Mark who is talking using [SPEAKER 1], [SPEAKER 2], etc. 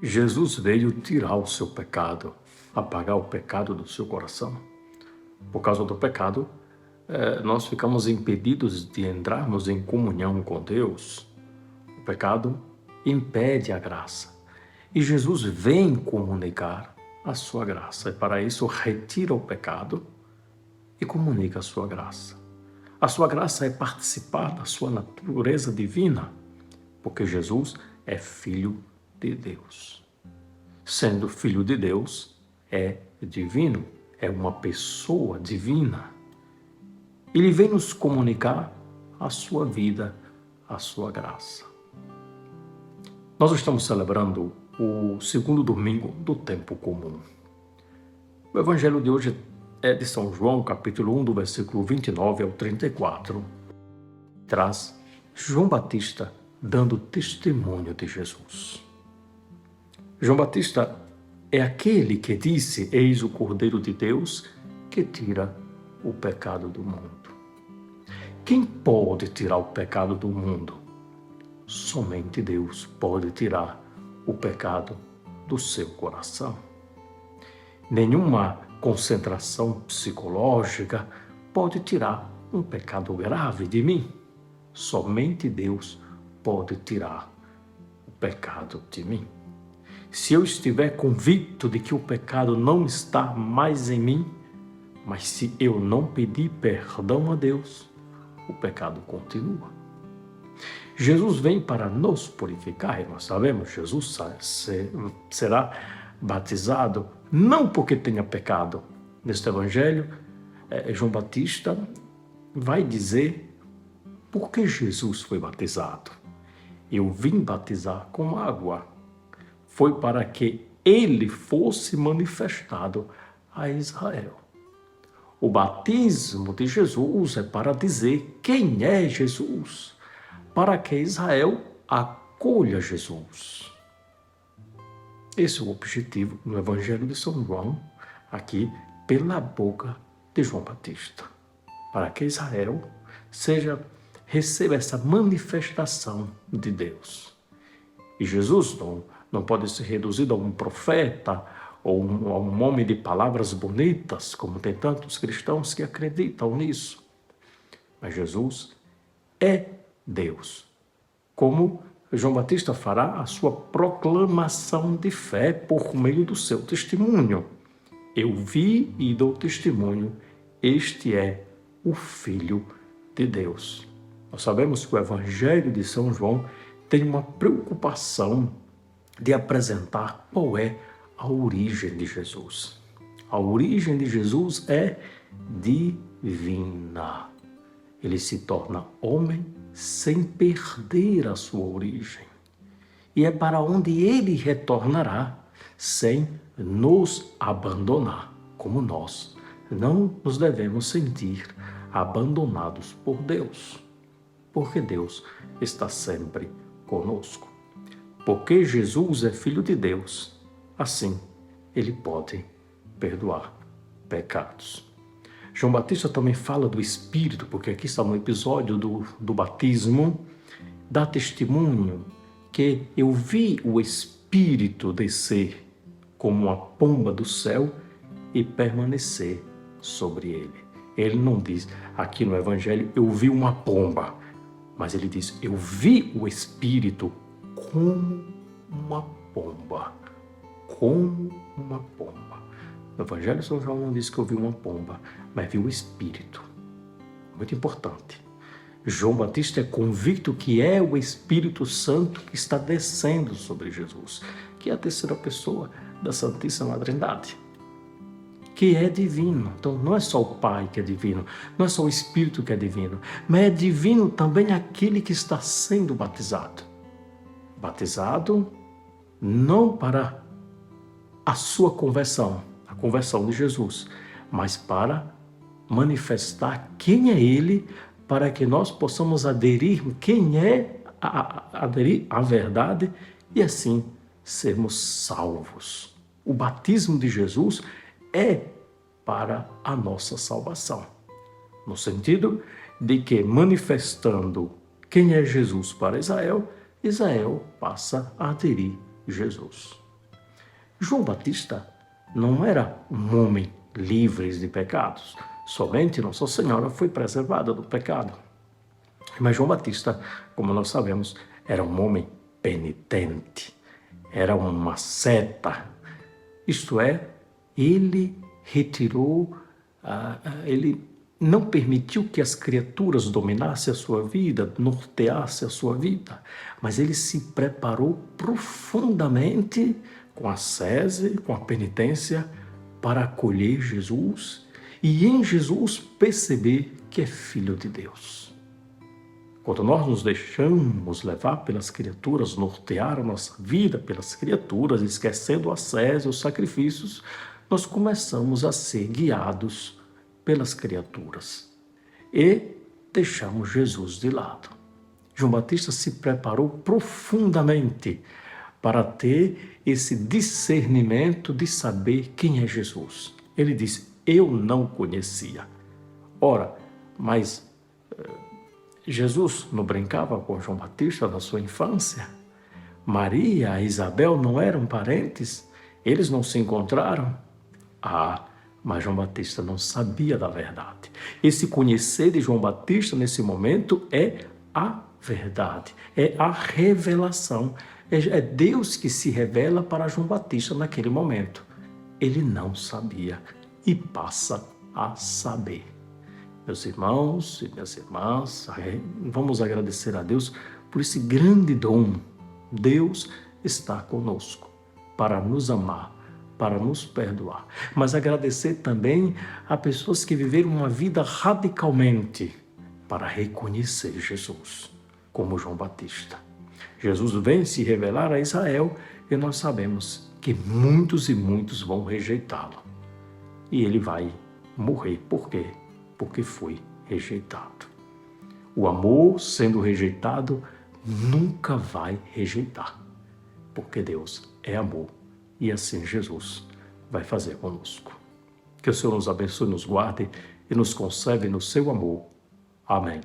[SPEAKER 1] Jesus veio tirar o seu pecado, apagar o pecado do seu coração. Por causa do pecado, nós ficamos impedidos de entrarmos em comunhão com Deus. O pecado impede a graça. E Jesus vem comunicar a sua graça. E para isso retira o pecado e comunica a sua graça. A sua graça é participar da sua natureza divina, porque Jesus é filho de Deus. Sendo filho de Deus, é divino, é uma pessoa divina. Ele vem nos comunicar a sua vida, a sua graça. Nós estamos celebrando o segundo domingo do tempo comum. O evangelho de hoje é de São João, capítulo 1, do versículo 29 ao 34. Traz João Batista dando testemunho de Jesus. João Batista é aquele que disse: eis o Cordeiro de Deus que tira o pecado do mundo. Quem pode tirar o pecado do mundo? Somente Deus pode tirar o pecado do seu coração. Nenhuma concentração psicológica pode tirar um pecado grave de mim. Somente Deus pode tirar o pecado de mim. Se eu estiver convicto de que o pecado não está mais em mim, mas se eu não pedir perdão a Deus, o pecado continua. Jesus vem para nos purificar, e nós sabemos, Jesus será batizado não porque tenha pecado. Neste evangelho, João Batista vai dizer por que Jesus foi batizado. Eu vim batizar com água. Foi para que ele fosse manifestado a Israel. O batismo de Jesus é para dizer quem é Jesus, para que Israel acolha Jesus. Esse é o objetivo no Evangelho de São João, aqui pela boca de João Batista, para que Israel receba essa manifestação de Deus. E Jesus não pode ser reduzido a um profeta ou a um homem de palavras bonitas, como tem tantos cristãos que acreditam nisso. Mas Jesus é Deus. Como João Batista fará a sua proclamação de fé por meio do seu testemunho. Eu vi e dou testemunho, este é o Filho de Deus. Nós sabemos que o Evangelho de São João tem uma preocupação de apresentar qual é a origem de Jesus. A origem de Jesus é divina. Ele se torna homem sem perder a sua origem. E é para onde ele retornará sem nos abandonar, como nós não nos devemos sentir abandonados por Deus, porque Deus está sempre conosco. Porque Jesus é Filho de Deus, assim ele pode perdoar pecados. João Batista também fala do Espírito, porque aqui está no episódio do batismo, dá testemunho que eu vi o Espírito descer como uma pomba do céu e permanecer sobre ele. Ele não diz aqui no Evangelho, eu vi uma pomba, mas ele diz, eu vi o Espírito como uma pomba, como uma pomba. No Evangelho de São João não diz que eu vi uma pomba, mas vi o Espírito. Muito importante. João Batista é convicto que é o Espírito Santo que está descendo sobre Jesus, que é a terceira pessoa da Santíssima Trindade, que é divino. Então não é só o Pai que é divino, não é só o Espírito que é divino, mas é divino também aquele que está sendo batizado. Batizado não para a sua conversão, a conversão de Jesus, mas para manifestar quem é Ele, para que nós possamos aderir aderir à verdade e assim sermos salvos. O batismo de Jesus é para a nossa salvação, no sentido de que, manifestando quem é Jesus para Israel, Israel passa a aderir Jesus. João Batista não era um homem livre de pecados. Somente Nossa Senhora foi preservada do pecado. Mas João Batista, como nós sabemos, era um homem penitente. Era uma seta. Isto é, ele retirou, ele não permitiu que as criaturas dominassem a sua vida, norteassem a sua vida, mas ele se preparou profundamente com a ascese, com a penitência, para acolher Jesus e em Jesus perceber que é Filho de Deus. Quando nós nos deixamos levar pelas criaturas, nortear a nossa vida pelas criaturas, esquecendo a ascese, os sacrifícios, nós começamos a ser guiados pelas criaturas e deixamos Jesus de lado. João Batista se preparou profundamente para ter esse discernimento de saber quem é Jesus. Ele disse, eu não conhecia. Ora, mas Jesus não brincava com João Batista na sua infância? Maria e Isabel não eram parentes? Eles não se encontraram? Mas João Batista não sabia da verdade. Esse conhecer de João Batista nesse momento é a verdade, é a revelação. É Deus que se revela para João Batista naquele momento. Ele não sabia e passa a saber. Meus irmãos e minhas irmãs, vamos agradecer a Deus por esse grande dom. Deus está conosco para nos amar, para nos perdoar. Mas agradecer também a pessoas que viveram uma vida radicalmente para reconhecer Jesus, como João Batista. Jesus vem se revelar a Israel e nós sabemos que muitos e muitos vão rejeitá-lo. E ele vai morrer. Por quê? Porque foi rejeitado. O amor, sendo rejeitado, nunca vai rejeitar, porque Deus é amor e assim Jesus vai fazer conosco. Que o Senhor nos abençoe, nos guarde e nos conserve no seu amor. Amém.